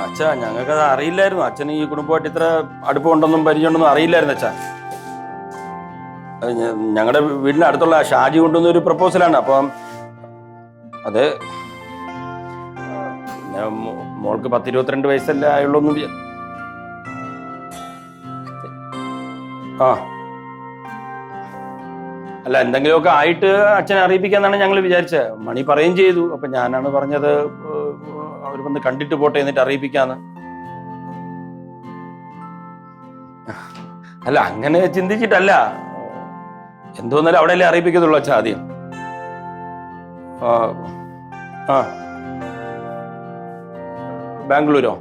അച്ഛാ ഞങ്ങൾക്കത് അറിയില്ലായിരുന്നു. അച്ഛന് ഈ കുടുംബമായിട്ട് ഇത്ര അടുപ്പമുണ്ടെന്നും പരിചയമുണ്ടെന്നും അറിയില്ലായിരുന്നു അച്ഛാ. ഞങ്ങളുടെ വീടിന് അടുത്തുള്ള ഷാജി കൊണ്ടുവന്ന ഒരു പ്രപ്പോസലാണ്. അപ്പം അത് മോൾക്ക് 10-22 വയസ്സല്ലേ ആയുള്ളൂ. ആ അല്ല, എന്തെങ്കിലുമൊക്കെ ആയിട്ട് അച്ഛനെ അറിയിപ്പിക്കാന്നാണ് ഞങ്ങൾ വിചാരിച്ചത്. മണി പറയുകയും ചെയ്തു. അപ്പൊ ഞാനാണ് പറഞ്ഞത് അവർ വന്ന് കണ്ടിട്ട് പോട്ടെ എന്നിട്ട് അറിയിപ്പിക്കാന്ന്. അല്ല, അങ്ങനെ ചിന്തിച്ചിട്ടല്ല. എന്തോന്നാലും അവിടെയല്ലേ അറിയിപ്പിക്കത്തുള്ളൂ അച്ഛാ ആദ്യം. ആ ബാംഗ്ലൂരോ?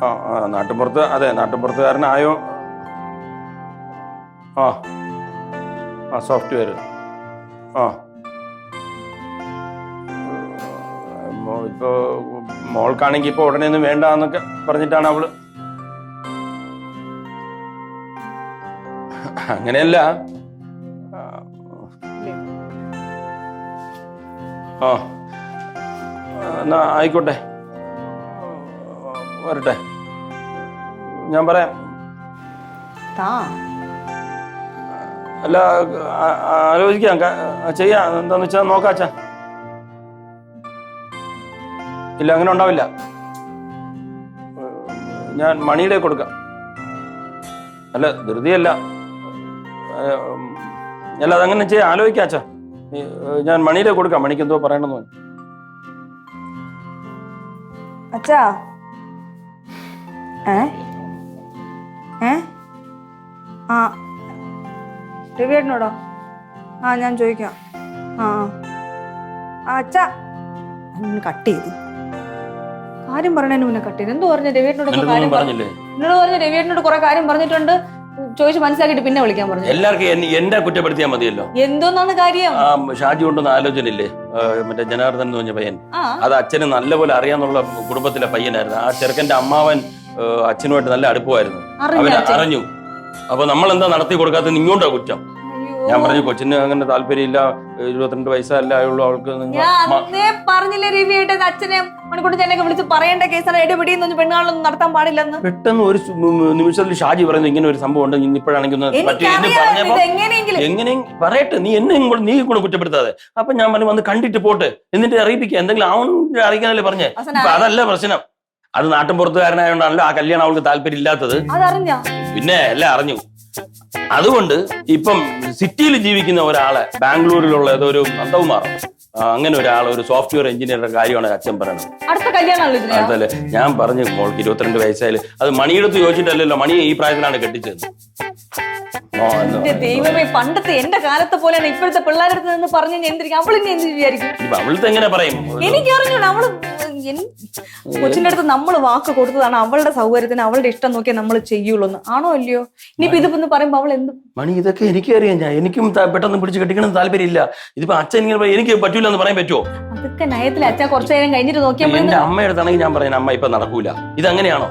ആ നാട്ടുപുറത്ത്. അതെ, നാട്ടുപുറത്തുകാരനായോ? ആ സോഫ്റ്റ്വെയർ. ഇപ്പോ മോൾക്കാണെങ്കിൽ ഇപ്പൊ ഉടനെ ഒന്നും വേണ്ട എന്നൊക്കെ പറഞ്ഞിട്ടാണ് അവള്. അങ്ങനെയല്ല. എന്നാ ആയിക്കോട്ടെ, വരട്ടെ, ഞാൻ പറയാം. അല്ല, ആലോചിക്കാം, ചെയ്യാം. എന്താന്ന് വെച്ചാൽ നോക്കാച്ചാ. ഇല്ല, അങ്ങനെ ഉണ്ടാവില്ല. ഞാൻ മണിയുടെ കൊടുക്കാം. അല്ല, ധൃതിയല്ല. അല്ല, അതങ്ങനെ ചെയ്യാം, ആലോചിക്കാച്ചാ. ഞാൻ മണിയുടെ കൊടുക്കാം. മണിക്ക് എന്തോ പറയണമെന്ന് പറഞ്ഞു. അച്ഛാ, ആ രവിയേട്ടനോടോ? ഞാൻ ചോദിക്കാം. അച്ഛാ, കട്ട് ചെയ്തു. കാര്യം പറഞ്ഞതിന് മുന്നേ കട്ട് ചെയ്തു. എന്തോ പറഞ്ഞ രവിയേട്ടനോട് കാര്യം പറഞ്ഞില്ലേ? എന്നോട് പറഞ്ഞ രവിയേട്ടനോട് കുറെ കാര്യം പറഞ്ഞിട്ടുണ്ട്. ചോദിച്ചു മനസ്സിലാക്കിയിട്ട് പിന്നെ വിളിക്കാൻ പറഞ്ഞു. എല്ലാവർക്കും എന്നെ കുറ്റപ്പെടുത്തിയാൽ മതിയല്ലോ. എന്തോന്നാണ് കാര്യം? ഷാജി കൊണ്ടൊന്ന് ആലോചനയില്ലേ, മറ്റേ ജനാർദ്ദൻ എന്ന് പറഞ്ഞ പയ്യൻ. അത് അച്ഛന് നല്ലപോലെ അറിയാന്നുള്ള കുടുംബത്തിലെ പയ്യനായിരുന്നു. ആ ചെറുക്കന്റെ അമ്മാവൻ അച്ഛനുമായിട്ട് നല്ല അടുപ്പമായിരുന്നു. അവൻ അറിഞ്ഞു. അപ്പൊ നമ്മൾ എന്താ നടത്തി കൊടുക്കാത്ത ഇങ്ങോട്ടാ കുറ്റം. ഞാൻ പറഞ്ഞു, കൊച്ചിന് അങ്ങനെ താല്പര്യമില്ല, 22 വയസ്സല്ലേ ആയുള്ളൂ അവൾക്ക്. പറഞ്ഞില്ലേ രവിയായിട്ട് അച്ഛനെ മണിക്കൂട്ടി ചേട്ടനൊക്കെ വിളിച്ച് പറയേണ്ട കേസാണ്. ഇടപെടിയൊന്നും പെണ്ണുകാളൊന്നും നടത്താൻ പാടില്ലെന്ന്. പെട്ടെന്ന് ഒരു നിമിഷത്തിൽ ഷാജി പറയുന്നു ഇങ്ങനെ ഒരു സംഭവം ഉണ്ട്, ഇപ്പോഴാണെങ്കിൽ എങ്ങനെ പറയട്ടെ, നീ കൂടെ കുറ്റപ്പെടുത്താതെ. അപ്പൊ ഞാൻ പറഞ്ഞു, വന്ന് കണ്ടിട്ട് പോട്ടെ, എന്നിട്ട് അറിയിപ്പിക്കുക. എന്തെങ്കിലും അവൻ അറിയിക്കാനല്ലേ പറഞ്ഞേ. അതല്ല പ്രശ്നം. അത് നാട്ടിൻപുറത്തുകാരനായോണ്ടാണല്ലോ ആ കല്യാണം അവൾക്ക് താല്പര്യം ഇല്ലാത്തത്. പിന്നെ എല്ലാം അറിഞ്ഞു. അതുകൊണ്ട് ഇപ്പം സിറ്റിയിൽ ജീവിക്കുന്ന ഒരാളെ ബാംഗ്ലൂരിലുള്ള ഏതൊരു നന്ദകുമാറോ അങ്ങനെ ഒരാൾ, ഒരു സോഫ്റ്റ്വെയർ എഞ്ചിനീയറുടെ കാര്യമാണ് അച്ഛൻ പറയുന്നത്. അതല്ലേ ഞാൻ പറഞ്ഞു, മോൾക്ക് 22 വയസ്സായാലും അത് മണിയെടുത്ത് ചോദിച്ചിട്ടല്ലല്ലോ. മണി ഈ പ്രായത്തിലാണ് കെട്ടിച്ചത്. ദൈവമേ, പണ്ടത്തെ എന്റെ കാലത്തെ പോലെയാണ് ഇപ്പോഴത്തെ പിള്ളേരുടെ നിന്ന് പറഞ്ഞു എന്തിരിക്കും. അവളിനെ എന്ത് വിചാരിക്കും? അവളത്തെ എങ്ങനെ പറയും? എനിക്ക് അറിഞ്ഞൂടാ. അവള് കൊച്ചിന്റെ അടുത്ത് നമ്മൾ വാക്ക് കൊടുത്തതാണ് അവളുടെ സൗകര്യത്തിന്, അവളുടെ ഇഷ്ടം നോക്കിയാൽ നമ്മൾ ചെയ്യുള്ളൂ. ആണോ അല്ലയോ? ഇനിയിപ്പോ ഇതിപ്പോ പറയുമ്പോ അവൾ എന്ത് മണി, ഇതൊക്കെ എനിക്കറിയാം. എനിക്കും പെട്ടെന്ന് പിടിച്ച് കെട്ടിക്കണം താല്പര്യമില്ല. ഇതിപ്പോ അച്ഛൻ ഇങ്ങനെ എനിക്ക് പറ്റൂല എന്ന് പറയാൻ പറ്റുമോ? അതൊക്കെ നയത്തിൽ അച്ഛൻ കുറച്ചു നേരം കഴിഞ്ഞിട്ട് നോക്കിയാൽ. എന്റെ അമ്മയെടുത്താണെങ്കിൽ ഞാൻ പറയാം, അമ്മ ഇപ്പൊ നടക്കൂല. ഇതങ്ങനെയാണോ?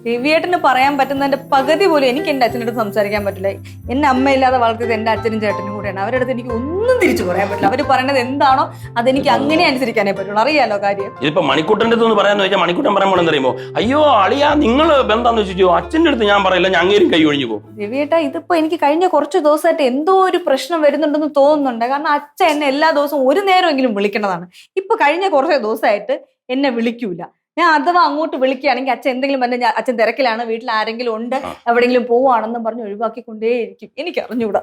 രവിയേട്ടന് പറയാൻ പറ്റുന്നതിന്റെ പകുതി പോലും എനിക്ക് എന്റെ അച്ഛൻ്റെ അടുത്ത് സംസാരിക്കാൻ പറ്റില്ല. എന്നെ അമ്മയില്ലാതെ വളർത്തിയത് എന്റെ അച്ഛനും ചേട്ടനും കൂടെയാണ്. അവരുടെ അടുത്ത് എനിക്ക് ഒന്നും തിരിച്ചു പറയാൻ പറ്റില്ല. അവര് പറയുന്നത് എന്താണോ അതെനിക്ക് അങ്ങനെ അനുസരിക്കാനേ പറ്റുള്ളൂ. അറിയാലോ കാര്യം. ഇതിപ്പോ മണിക്കൂട്ടന്റെ അടുത്ത് പറയാന്ന് വെച്ചാൽ മണിക്കൂട്ടൻ പറയുമ്പോൾ എന്തറിയുമോ, അയ്യോ അളിയാ നിങ്ങൾ ബന്ധാന്ന് വെച്ചു അച്ഛന്റെ അടുത്ത് ഞാൻ പറയില്ല, ഞാൻ അങ്ങേരും കൈ ഒഴിഞ്ഞു പോകും. രവിയേട്ടാ, ഇതിപ്പോ എനിക്ക് കഴിഞ്ഞ കുറച്ച് ദിവസമായിട്ട് എന്തോ ഒരു പ്രശ്നം വരുന്നുണ്ടെന്ന് തോന്നുന്നുണ്ട്. കാരണം അച്ഛൻ എന്നെ എല്ലാ ദിവസവും ഒരു നേരമെങ്കിലും വിളിക്കേണ്ടതാണ്. ഇപ്പൊ കഴിഞ്ഞ കുറച്ച് ദിവസമായിട്ട് എന്നെ വിളിക്കൂല. ഞാൻ അഥവാ അങ്ങോട്ട് വിളിക്കുകയാണെങ്കിൽ അച്ഛൻ എന്തെങ്കിലും പറഞ്ഞാൽ അച്ഛൻ തിരക്കിലാണ്, വീട്ടിൽ ആരെങ്കിലും ഉണ്ട്, എവിടെയെങ്കിലും പോവാണെന്നും പറഞ്ഞ് ഒഴിവാക്കിക്കൊണ്ടേയിരിക്കും. എനിക്ക് അറിഞ്ഞൂടാ.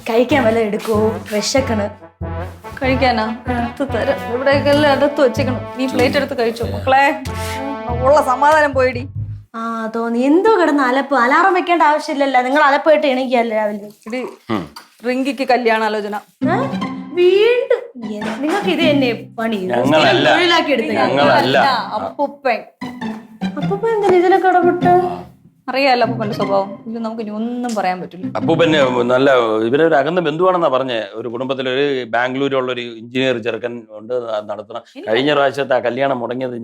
കഴിക്കാൻ വല്ല എടുക്കുവോ? വിശക്കണ്. കഴിക്കാനാ? എടുത്ത് തരാം. ഇവിടെയൊക്കെ എല്ലാം എടുത്ത് വെച്ചേക്കണം. നീ പ്ലേറ്റ് എടുത്ത് കഴിച്ചോ മക്കളെ. ഉള്ള സമാധാനം പോയിടി. തോന്നി എന്തോ കിടന്ന് അലപ്പ്. അലാറം വെക്കേണ്ട ആവശ്യമില്ലല്ലോ. നിങ്ങൾ അലപ്പായിട്ട് എണീക്കല്ലേ രാവിലെ? ഇടി റിങ്കിക്ക് കല്യാണാലോചന വീണ്ടും. നിങ്ങൾക്ക് ഇത് തന്നെ പണി തൊഴിലാക്കി എടുത്ത. അപ്പൂപ്പൻ അപ്പൂപ്പൻ എന്തിനാ ഇതിലൊക്കെ ഇടപെട്ട്? അറിയാലോ അപ്പൂപ്പന്റെ സ്വഭാവം. ഇത് നമുക്ക് ഇനി ഒന്നും പറയാൻ പറ്റില്ല. അപ്പൂപ്പന് നല്ല ഇവരൊരു അകന്ന ബന്ധുവാണെന്നാ പറഞ്ഞേ. ഒരു കുടുംബത്തിലൊരു ബാംഗ്ലൂരുള്ള ഒരു എഞ്ചിനീയർ ചെറുക്കൻ ഉണ്ട് നടത്തണം. കഴിഞ്ഞ പ്രാവശ്യത്തെ ആ കല്യാണം മുടങ്ങിയത്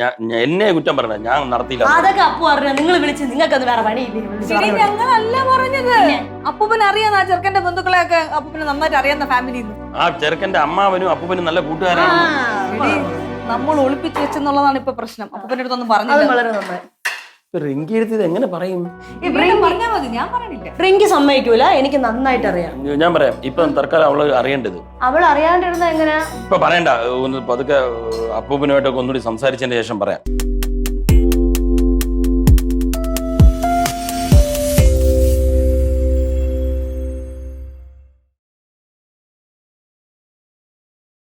എന്നെ കുറ്റം പറഞ്ഞ, ഞാൻ നടത്തിയില്ല. അതൊക്കെ അപ്പു അറിഞ്ഞ നിങ്ങൾ വിളിച്ച് നിങ്ങൾക്കത് വേറെ പണിയില്ലേ? ഞങ്ങളല്ല പറഞ്ഞത്. അപ്പൂപ്പന് അറിയാം ആ ചെറുക്കന്റെ ബന്ധുക്കളെയൊക്കെ. അപ്പൂപ്പന് നന്നായിട്ട് അറിയാവുന്ന ഫാമിലി. ആ ചെറുക്കന്റെ അമ്മാവനും അപ്പൂപ്പനും നല്ല കൂട്ടുകാരാണ്. നമ്മൾ ഒളിപ്പിച്ച് വെച്ചെന്നുള്ളതാണ് ഇപ്പൊ പ്രശ്നം. അപ്പൂപ്പന്റെ അടുത്തൊന്നും പറഞ്ഞത് വളരെ നന്നായി. റിങ്കി എടുത്തത് എങ്ങനെ പറയും? പറഞ്ഞാൽ മതി, ഞാൻ പറഞ്ഞില്ല. റിങ്കി സമ്മതിക്കൂല, എനിക്ക് നന്നായിട്ട് അറിയാം. ഞാൻ പറയാം. ഇപ്പൊ തൽക്കാലം അവള് അറിയേണ്ടത്. അവൾ അറിയാണ്ടിരുന്ന എങ്ങനെയാ? ഇപ്പൊ പറയണ്ട, ഒന്ന് പതുക്കെ അപ്പൂപ്പനുമായിട്ടൊക്കെ ഒന്നുകൂടി സംസാരിച്ചതിന് ശേഷം പറയാം.